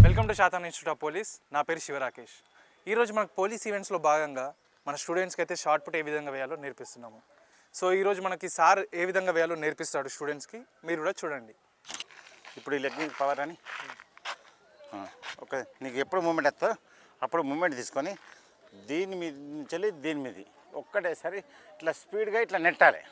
Welcome to శాతం institute of police. నా పేరు శివరాకేష్. ఈరోజు మనకు పోలీస్ ఈవెంట్స్లో భాగంగా మన స్టూడెంట్స్కి అయితే షార్ట్ పుట్ ఏ విధంగా వేయాలో నేర్పిస్తున్నాము. సో ఈరోజు మనకి సార్ ఏ విధంగా వేయాలో నేర్పిస్తాడు స్టూడెంట్స్కి, మీరు కూడా చూడండి. ఇప్పుడు ఈ లెగ్ పవర్ అని ఓకే, నీకు ఎప్పుడు మూమెంట్ వస్తుందో అప్పుడు మూమెంట్ తీసుకొని దీని మీద నుంచి దీని మీద ఒక్కటేసారి ఇట్లా స్పీడ్గా ఇట్లా నెట్టాలి.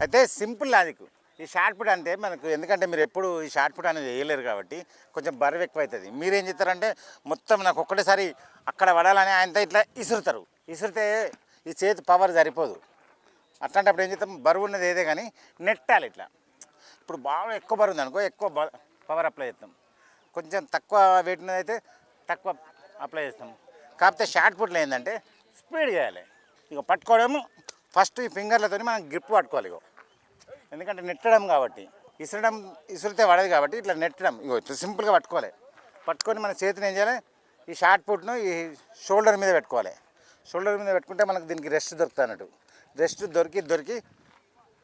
అయితే సింపుల్ లాజిక్. ఈ షార్ట్ పుట్ అంటే మనకు ఎందుకంటే మీరు ఎప్పుడు ఈ షార్ట్ పుట్ అనేది వేయలేరు కాబట్టి కొంచెం బరువు ఎక్కువ అవుతుంది. మీరేం చేస్తారంటే మొత్తం నాకు ఒక్కటేసారి అక్కడ పడాలని ఆయనతో ఇట్లా ఇసురుతారు. ఇసురితే ఈ చేతి పవర్ సరిపోదు. అట్లాంటప్పుడు ఏం చేస్తాం, బరువు ఉన్నది ఏదే కానీ నెట్టాలి ఇట్లా. ఇప్పుడు బాగా ఎక్కువ బరువు ఉంది అనుకో, ఎక్కువ పవర్ అప్లై చేస్తాం. కొంచెం తక్కువ వెయిట్ ఉన్నది అయితే తక్కువ అప్లై చేస్తాం. కాకపోతే షార్ట్ పుట్లో ఏంటంటే స్పీడ్ చేయాలి. ఇక పట్టుకోవడము ఫస్ట్ ఈ ఫింగర్లతో మనం గ్రిప్ పట్టుకోవాలి. ఇగో ఎందుకంటే నెట్టడం కాబట్టి, ఇసురితే పడదు కాబట్టి ఇట్లా నెట్టడం. ఇగో ఇట్లా సింపుల్గా పట్టుకోవాలి. పట్టుకొని మన చేతిని ఏం చేయాలి, ఈ షార్ట్ పుట్ను ఈ షోల్డర్ మీద పెట్టుకోవాలి. షోల్డర్ మీద పెట్టుకుంటే మనకు దీనికి రెస్ట్ దొరుకుతుంది అన్నట్టు.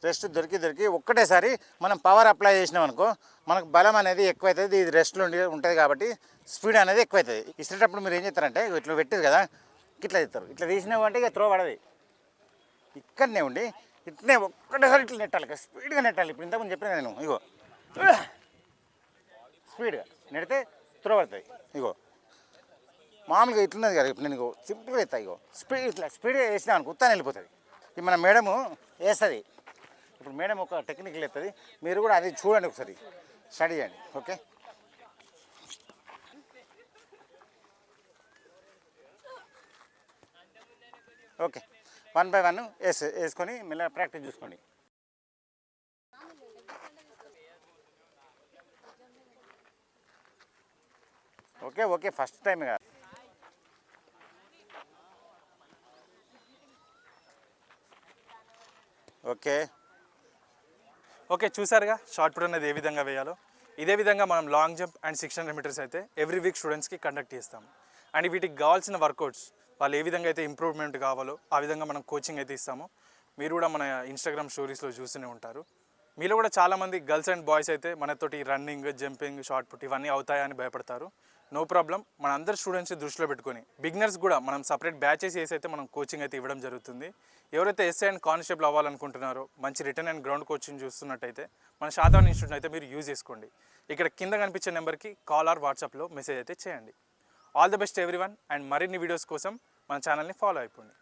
రెస్ట్ దొరికి ఒక్కటేసారి మనం పవర్ అప్లై చేసినాం అనుకో, మనకు బలం అనేది ఎక్కువవుతుంది. ఇది రెస్ట్లో ఉంటుంది కాబట్టి స్పీడ్ అనేది ఎక్కువవుతుంది. ఇసిరేటప్పుడు మీరు ఏం చేస్తారంటే ఇట్లా పెట్టారు కదా, ఇట్లా చేస్తారు. ఇట్లా తీసినావు అంటే ఇక త్రో పడది. ఇక్కడనే ఉండి ఇట్లనే ఒక్కటేసారి ఇట్లా నెట్టాలి, స్పీడ్గా నెట్టాలి. ఇప్పుడు ఇంతకుముందు చెప్పిన నేను, ఇగో స్పీడ్గా నెడితే త్రో పడుతుంది. ఇగో మామూలుగా ఇట్లున్నది కదా, ఇప్పుడు నేను ఇగో సింపుల్గా ఎత్తా. ఇగో ఇట్లా స్పీడ్గా వేసినా అనుకో ఉత్తానే వెళ్ళిపోతుంది. ఇది మన మేడము వేస్తుంది. ఇప్పుడు మేడం ఒక టెక్నిక్ వేస్తుంది, మీరు కూడా అది చూడండి, ఒకసారి స్టడీ చేయండి. ఓకే, ఓకే, 1 by 1 వేసుకొని మెల్లగా ప్రాక్టీస్ చూసుకోండి. ఓకే ఫస్ట్ టైం కాదు. ఓకే చూసారుగా షార్ట్ పుట్ అనేది ఏ విధంగా వేయాలో. ఇదే విధంగా మనం లాంగ్ జంప్ అండ్ 600 మీటర్స్ అయితే ఎవ్రీ వీక్ స్టూడెంట్స్కి కండక్ట్ చేస్తాము. అండ్ వీటికి కావాల్సిన వర్కౌట్స్ వాళ్ళు ఏ విధంగా అయితే ఇంప్రూవ్మెంట్ కావాలో ఆ విధంగా మనం కోచింగ్ అయితే ఇస్తాము. మీరు కూడా మన ఇన్స్టాగ్రామ్ స్టోరీస్లో చూస్తూనే ఉంటారు. మీలో కూడా చాలామంది గర్ల్స్ అండ్ బాయ్స్ అయితే మనతోటి రన్నింగ్, జంపింగ్, షార్ట్ పుట్ ఇవన్నీ అవుతాయని భయపడతారు. నో ప్రాబ్లం, మన అందరు స్టూడెంట్స్ దృష్టిలో పెట్టుకొని బిగినర్స్ కూడా మనం సపరేట్ బ్యాచెస్ వేసి అయితే మనం కోచింగ్ అయితే ఇవ్వడం జరుగుతుంది. ఎవరైతే ఎస్ఐ అండ్ కానిస్టేబుల్ అవ్వాలనుకుంటున్నారో, మంచి రిటర్న్ అండ్ గ్రౌండ్ కోచింగ్ చూస్తున్నట్టయితే మన శాతం ఇన్స్టిట్యూట్ అయితే మీరు యూజ్ చేసుకోండి. ఇక్కడ కింద కనిపించే నెంబర్కి కాల్ ఆర్ వాట్సాప్లో మెసేజ్ అయితే చేయండి. All the best everyone. And మరిన్ని వీడియోస్ కోసం మన ఛానల్ని ఫాలో అయిపోండి.